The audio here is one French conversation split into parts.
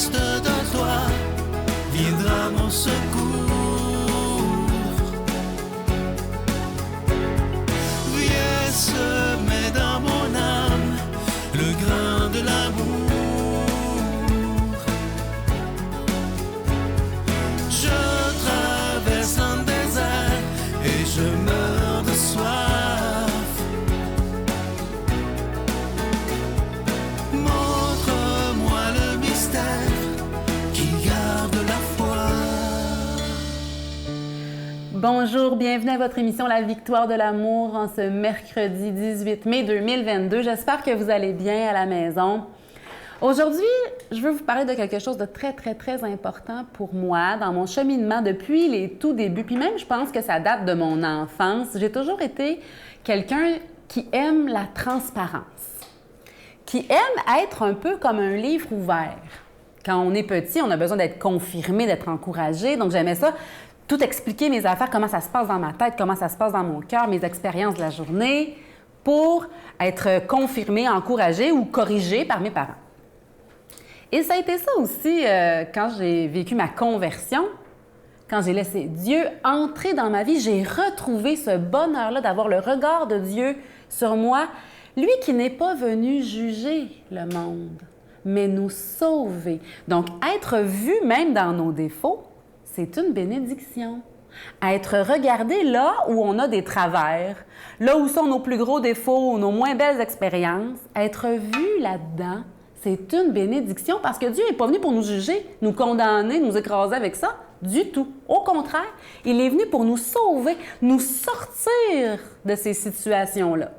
reste de toi viendra mon secours. Viens semer dans mon âme le grain de l'amour. Je traverse un désert et je meurs de soif. Montre-moi le mystère qui garde la foi. Bonjour, bienvenue à votre émission La Victoire de l'amour en ce mercredi 18 mai 2022. J'espère que vous allez bien à la maison. Aujourd'hui, je veux vous parler de quelque chose de très important pour moi dans mon cheminement depuis les tout débuts. Puis même, je pense que ça date de mon enfance. J'ai toujours été quelqu'un qui aime la transparence, qui aime être un peu comme un livre ouvert. Quand on est petit, on a besoin d'être confirmé, d'être encouragé. Donc, j'aimais ça, tout expliquer mes affaires, comment ça se passe dans ma tête, comment ça se passe dans mon cœur, mes expériences de la journée, pour être confirmé, encouragé ou corrigé par mes parents. Et ça a été ça aussi quand j'ai vécu ma conversion, quand j'ai laissé Dieu entrer dans ma vie, j'ai retrouvé ce bonheur-là d'avoir le regard de Dieu sur moi, lui qui n'est pas venu juger le monde, mais nous sauver. Donc, être vu même dans nos défauts, c'est une bénédiction. Être regardé là où on a des travers, là où sont nos plus gros défauts, nos moins belles expériences, être vu là-dedans, c'est une bénédiction parce que Dieu n'est pas venu pour nous juger, nous condamner, nous écraser avec ça, du tout. Au contraire, il est venu pour nous sauver, nous sortir de ces situations-là.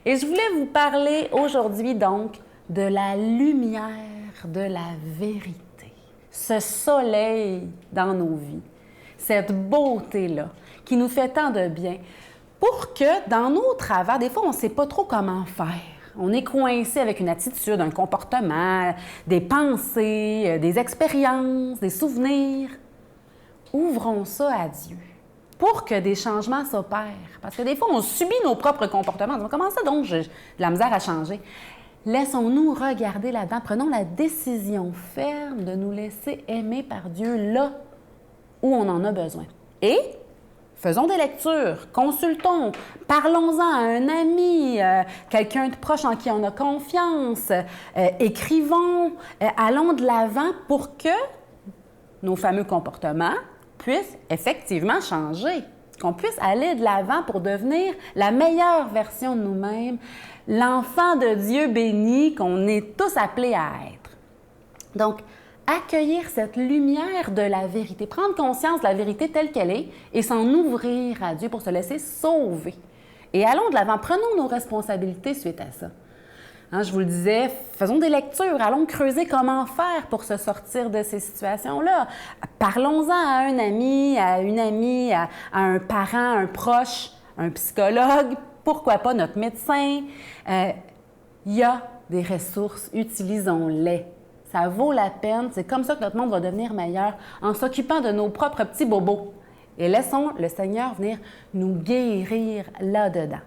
Et je voulais vous parler aujourd'hui donc de la lumière de la vérité. Ce soleil dans nos vies, cette beauté-là qui nous fait tant de bien pour que dans nos travers, des fois, on ne sait pas trop comment faire. On est coincé avec une attitude, un comportement, des pensées, des expériences, des souvenirs. Ouvrons ça à Dieu pour que des changements s'opèrent. Parce que des fois, on subit nos propres comportements. On dit, comment ça donc, j'ai de la misère à changer? Laissons-nous regarder là-dedans. Prenons la décision ferme de nous laisser aimer par Dieu là où on en a besoin. Et faisons des lectures, consultons, parlons-en à un ami, quelqu'un de proche en qui on a confiance, écrivons, allons de l'avant pour que nos fameux comportements puissent effectivement changer, qu'on puisse aller de l'avant pour devenir la meilleure version de nous-mêmes, l'enfant de Dieu béni qu'on est tous appelés à être. Donc, accueillir cette lumière de la vérité, prendre conscience de la vérité telle qu'elle est et s'en ouvrir à Dieu pour se laisser sauver. Et allons de l'avant, prenons nos responsabilités suite à ça. Hein, je vous le disais, faisons des lectures, allons creuser comment faire pour se sortir de ces situations-là. Parlons-en à un ami, à une amie, à un parent, un proche, un psychologue, pourquoi pas notre médecin. Il y a des ressources, utilisons-les. Ça vaut la peine. C'est comme ça que notre monde va devenir meilleur, en s'occupant de nos propres petits bobos. Et laissons le Seigneur venir nous guérir là-dedans.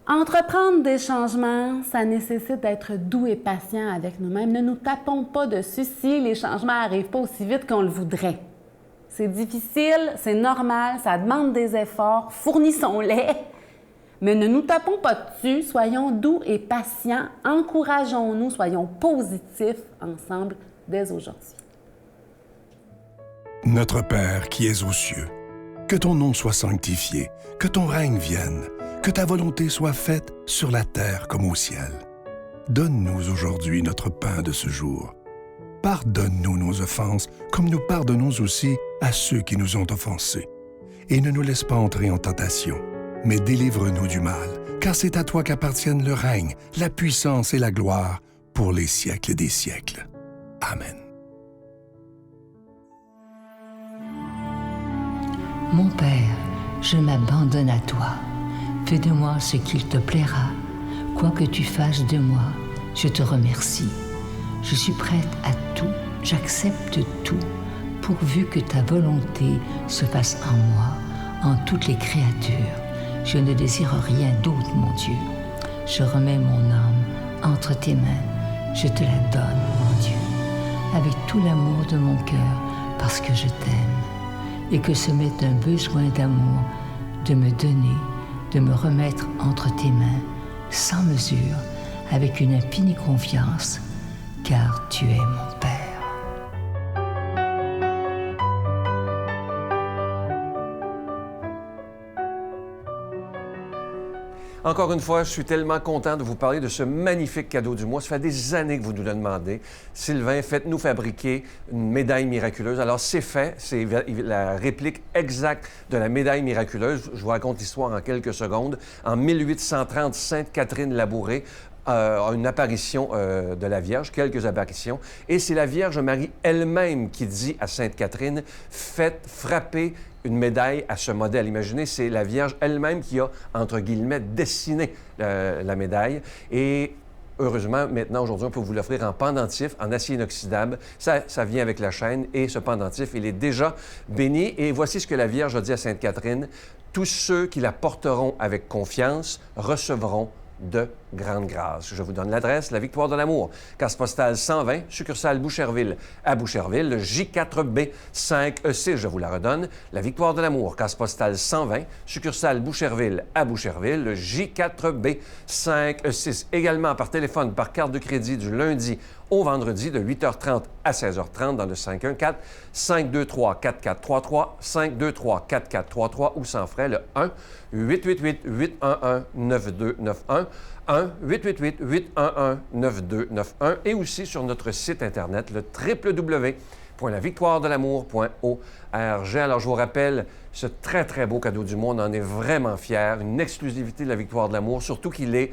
Entreprendre des changements, ça nécessite d'être doux et patient avec nous-mêmes. Ne nous tapons pas dessus si les changements n'arrivent pas aussi vite qu'on le voudrait. C'est difficile, c'est normal, ça demande des efforts, fournissons-les. Mais ne nous tapons pas dessus, soyons doux et patients, encourageons-nous, soyons positifs ensemble dès aujourd'hui. Notre Père qui es aux cieux, que ton nom soit sanctifié, que ton règne vienne, que ta volonté soit faite sur la terre comme au ciel. Donne-nous aujourd'hui notre pain de ce jour. Pardonne-nous nos offenses, comme nous pardonnons aussi à ceux qui nous ont offensés. Et ne nous laisse pas entrer en tentation, mais délivre-nous du mal, car c'est à toi qu'appartiennent le règne, la puissance et la gloire pour les siècles des siècles. Amen. Mon Père, je m'abandonne à toi. Fais de moi ce qu'il te plaira. Quoi que tu fasses de moi, je te remercie. Je suis prête à tout, j'accepte tout, pourvu que ta volonté se fasse en moi, en toutes les créatures. Je ne désire rien d'autre, mon Dieu. Je remets mon âme entre tes mains. Je te la donne, mon Dieu. avec tout l'amour de mon cœur parce que je t'aime et que ce m'est un besoin d'amour de me donner, de me remettre entre tes mains sans mesure, avec une infinie confiance, car tu es mon Père. Encore une fois, je suis tellement content de vous parler de ce magnifique cadeau du mois. Ça fait des années que vous nous le demandez. Sylvain, faites-nous fabriquer une médaille miraculeuse. Alors, c'est fait. C'est la réplique exacte de la médaille miraculeuse. Je vous raconte l'histoire en quelques secondes. En 1830, Sainte-Catherine-Labouré a une apparition de la Vierge, quelques apparitions. Et c'est la Vierge Marie elle-même qui dit à Sainte-Catherine, « Faites frapper une médaille à ce modèle. » Imaginez, c'est la Vierge elle-même qui a, entre guillemets, dessiné la médaille. Et heureusement, maintenant, aujourd'hui, on peut vous l'offrir en pendentif, en acier inoxydable. Ça vient avec la chaîne et ce pendentif, il est déjà béni. Et voici ce que la Vierge a dit à Sainte-Catherine. « Tous ceux qui la porteront avec confiance recevront de grande grâce. » Je vous donne l'adresse, la Victoire de l'Amour, case postale 120, succursale Boucherville à Boucherville, le J4B 5E6, je vous la redonne, la Victoire de l'Amour, case postale 120, succursale Boucherville à Boucherville, le J4B 5E6. Également par téléphone, par carte de crédit du lundi au vendredi de 8h30 à 16h30 dans le 514-523-4433, 523-4433 ou sans frais le 1-888-811-9291, 1-888-811-9291 et aussi sur notre site Internet, le www.lavictoiredelamour.org. Alors, je vous rappelle ce très, très beau cadeau du mois. On en est vraiment fiers. Une exclusivité de la Victoire de l'Amour, surtout qu'il est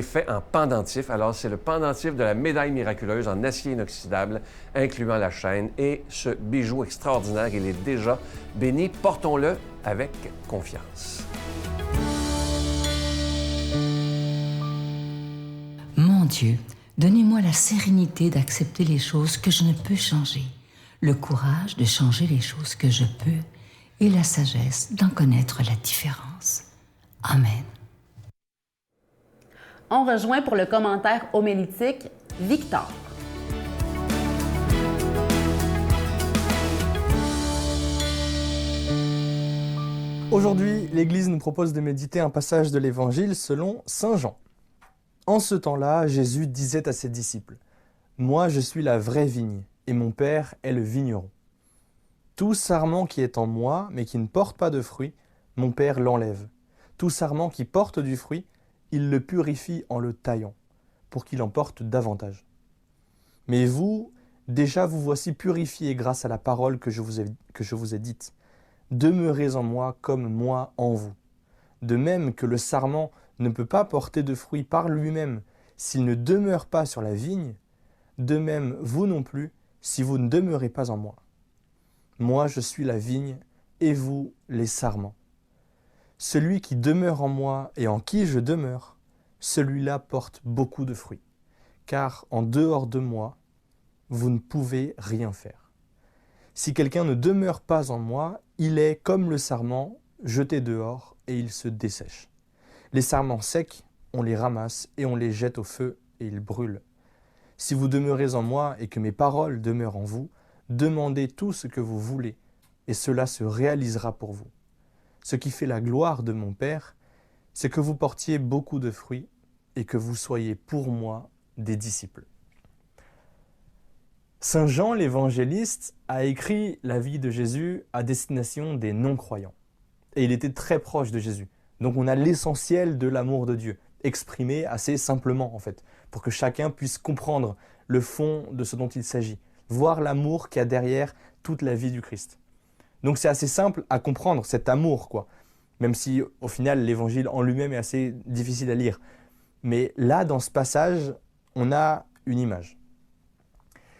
fait en pendentif. Alors, c'est le pendentif de la médaille miraculeuse en acier inoxydable, incluant la chaîne. Et ce bijou extraordinaire, il est déjà béni. Portons-le avec confiance. Mon Dieu, donnez-moi la sérénité d'accepter les choses que je ne peux changer, le courage de changer les choses que je peux et la sagesse d'en connaître la différence. Amen. On rejoint pour le commentaire homélitique Victor. Aujourd'hui, l'Église nous propose de méditer un passage de l'Évangile selon Saint Jean. En ce temps-là, Jésus disait à ses disciples, « Moi, je suis la vraie vigne, et mon Père est le vigneron. Tout sarment qui est en moi, mais qui ne porte pas de fruit, mon Père l'enlève. Tout sarment qui porte du fruit, il le purifie en le taillant, pour qu'il en porte davantage. Mais vous, déjà vous voici purifiés grâce à la parole que je vous ai dite. Demeurez en moi comme moi en vous. De même que le sarment ne peut pas porter de fruits par lui-même s'il ne demeure pas sur la vigne, de même vous non plus si vous ne demeurez pas en moi. Moi je suis la vigne et vous les sarments. Celui qui demeure en moi et en qui je demeure, celui-là porte beaucoup de fruits, car en dehors de moi, vous ne pouvez rien faire. Si quelqu'un ne demeure pas en moi, il est comme le sarment, jeté dehors et il se dessèche. Les sarments secs, on les ramasse et on les jette au feu et ils brûlent. Si vous demeurez en moi et que mes paroles demeurent en vous, demandez tout ce que vous voulez et cela se réalisera pour vous. Ce qui fait la gloire de mon Père, c'est que vous portiez beaucoup de fruits et que vous soyez pour moi des disciples. Saint Jean l'évangéliste a écrit la vie de Jésus à destination des non-croyants. Et il était très proche de Jésus. Donc on a l'essentiel de l'amour de Dieu, exprimé assez simplement en fait, pour que chacun puisse comprendre le fond de ce dont il s'agit, voir l'amour qu'il y a derrière toute la vie du Christ. Donc c'est assez simple à comprendre, cet amour, quoi. Même si au final l'évangile en lui-même est assez difficile à lire. Mais là, dans ce passage, on a une image.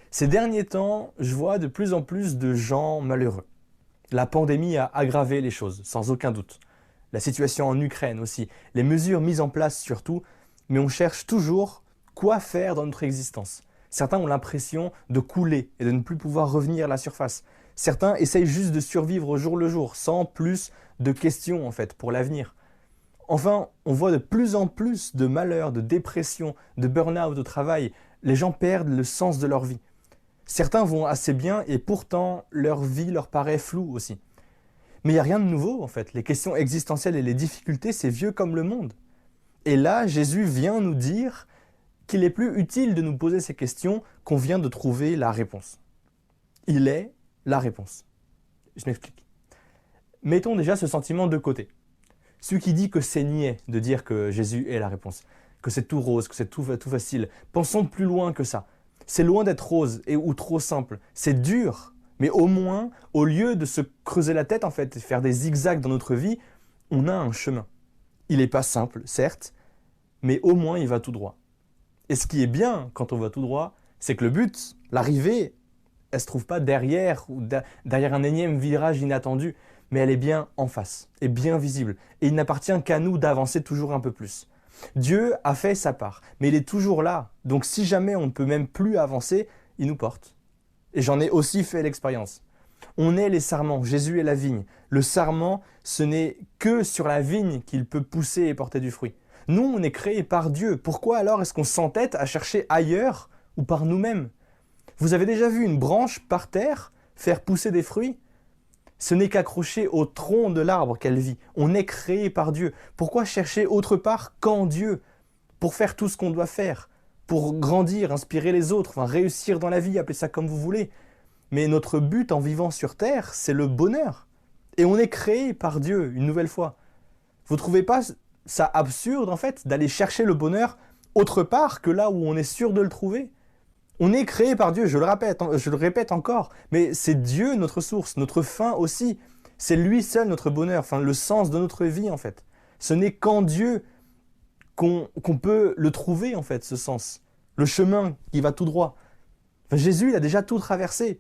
Ces derniers temps, je vois de plus en plus de gens malheureux. La pandémie a aggravé les choses, sans aucun doute. La situation en Ukraine aussi, les mesures mises en place surtout, mais on cherche toujours quoi faire dans notre existence. Certains ont l'impression de couler et de ne plus pouvoir revenir à la surface. Certains essayent juste de survivre au jour le jour, sans plus de questions en fait pour l'avenir. Enfin, on voit de plus en plus de malheurs, de dépression, de burn-out au travail. Les gens perdent le sens de leur vie. Certains vont assez bien et pourtant leur vie leur paraît floue aussi. Mais il n'y a rien de nouveau en fait. Les questions existentielles et les difficultés, c'est vieux comme le monde. Et là, Jésus vient nous dire qu'il est plus utile de nous poser ces questions qu'on vient de trouver la réponse. Il est la réponse. Je m'explique. Mettons déjà ce sentiment de côté. Celui qui dit que c'est niais de dire que Jésus est la réponse, que c'est tout rose, que c'est tout facile. Pensons plus loin que ça. C'est loin d'être rose ou trop simple. C'est dur, mais au moins, au lieu de se creuser la tête en fait, et faire des zigzags dans notre vie, on a un chemin. Il n'est pas simple, certes, mais au moins il va tout droit. Et ce qui est bien quand on va tout droit, c'est que le but, l'arrivée, elle ne se trouve pas derrière ou derrière un énième virage inattendu, mais elle est bien en face et bien visible. Et il n'appartient qu'à nous d'avancer toujours un peu plus. Dieu a fait sa part, mais il est toujours là. Donc si jamais on ne peut même plus avancer, il nous porte. Et j'en ai aussi fait l'expérience. On est les sarments, Jésus est la vigne. Le sarment, ce n'est que sur la vigne qu'il peut pousser et porter du fruit. Nous, on est créés par Dieu. Pourquoi alors est-ce qu'on s'entête à chercher ailleurs ou par nous-mêmes? Vous avez déjà vu une branche par terre faire pousser des fruits? Ce n'est qu'accroché au tronc de l'arbre qu'elle vit. On est créé par Dieu. Pourquoi chercher autre part qu'en Dieu? Pour faire tout ce qu'on doit faire, pour grandir, inspirer les autres, enfin réussir dans la vie, appelez ça comme vous voulez. Mais notre but en vivant sur terre, c'est le bonheur. Et on est créé par Dieu, une nouvelle fois. Vous ne trouvez pas ça absurde, en fait, d'aller chercher le bonheur autre part que là où on est sûr de le trouver? On est créé par Dieu, je le répète encore, mais c'est Dieu notre source, notre fin aussi. C'est lui seul notre bonheur, enfin le sens de notre vie en fait. Ce n'est qu'en Dieu qu'on peut le trouver en fait, ce sens. Le chemin qui va tout droit. Enfin, Jésus, il a déjà tout traversé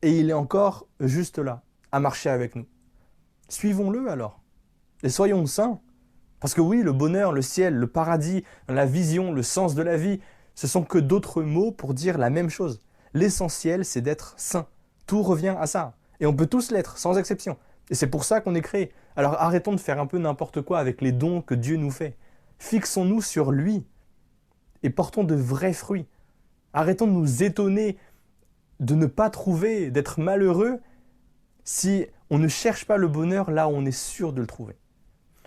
et il est encore juste là, à marcher avec nous. Suivons-le alors et soyons saints. Parce que oui, le bonheur, le ciel, le paradis, la vision, le sens de la vie, ce sont que d'autres mots pour dire la même chose. L'essentiel, c'est d'être saint. Tout revient à ça. Et on peut tous l'être, sans exception. Et c'est pour ça qu'on est créé. Alors arrêtons de faire un peu n'importe quoi avec les dons que Dieu nous fait. Fixons-nous sur lui et portons de vrais fruits. Arrêtons de nous étonner de ne pas trouver, d'être malheureux si on ne cherche pas le bonheur là où on est sûr de le trouver.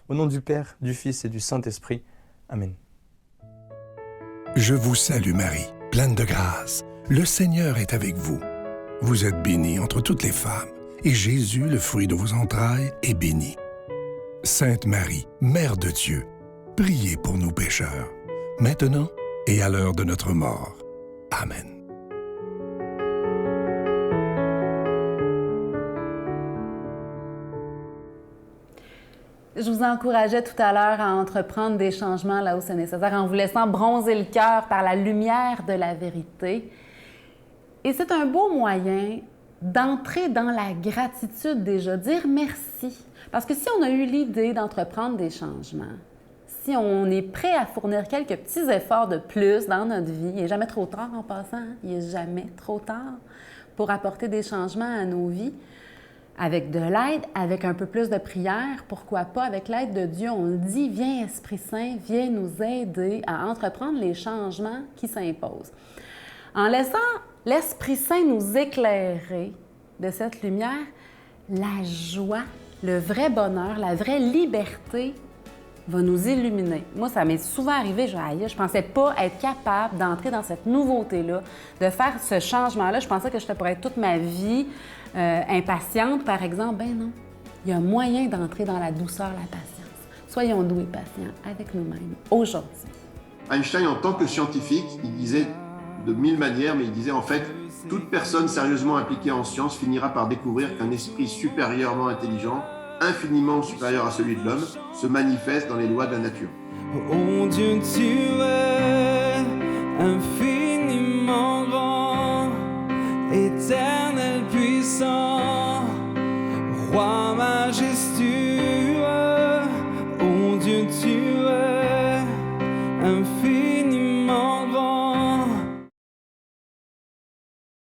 Au nom du Père, du Fils et du Saint-Esprit. Amen. Je vous salue Marie, pleine de grâce. Le Seigneur est avec vous. Vous êtes bénie entre toutes les femmes, et Jésus, le fruit de vos entrailles, est béni. Sainte Marie, Mère de Dieu, priez pour nous pécheurs, maintenant et à l'heure de notre mort. Amen. Je vous encourageais tout à l'heure à entreprendre des changements là où c'est nécessaire, en vous laissant bronzer le cœur par la lumière de la vérité. Et c'est un beau moyen d'entrer dans la gratitude déjà, dire merci. Parce que si on a eu l'idée d'entreprendre des changements, si on est prêt à fournir quelques petits efforts de plus dans notre vie, il n'est jamais trop tard en passant, il n'est jamais trop tard pour apporter des changements à nos vies, avec de l'aide, avec un peu plus de prière, pourquoi pas, avec l'aide de Dieu, on le dit, viens Esprit Saint, viens nous aider à entreprendre les changements qui s'imposent. En laissant l'Esprit Saint nous éclairer de cette lumière, la joie, le vrai bonheur, la vraie liberté va nous illuminer. Moi, ça m'est souvent arrivé, je ne pensais pas être capable d'entrer dans cette nouveauté-là, de faire ce changement-là. Je pensais que je pourrais être toute ma vie impatiente, par exemple. Ben non, il y a moyen d'entrer dans la douceur, la patience. Soyons doux et patients avec nous-mêmes aujourd'hui. Einstein, en tant que scientifique, il disait de mille manières, mais il disait en fait, toute personne sérieusement impliquée en science finira par découvrir qu'un esprit supérieurement intelligent, infiniment supérieur à celui de l'homme, se manifeste dans les lois de la nature. Oh Dieu, tu es infiniment grand, éternel puissant, roi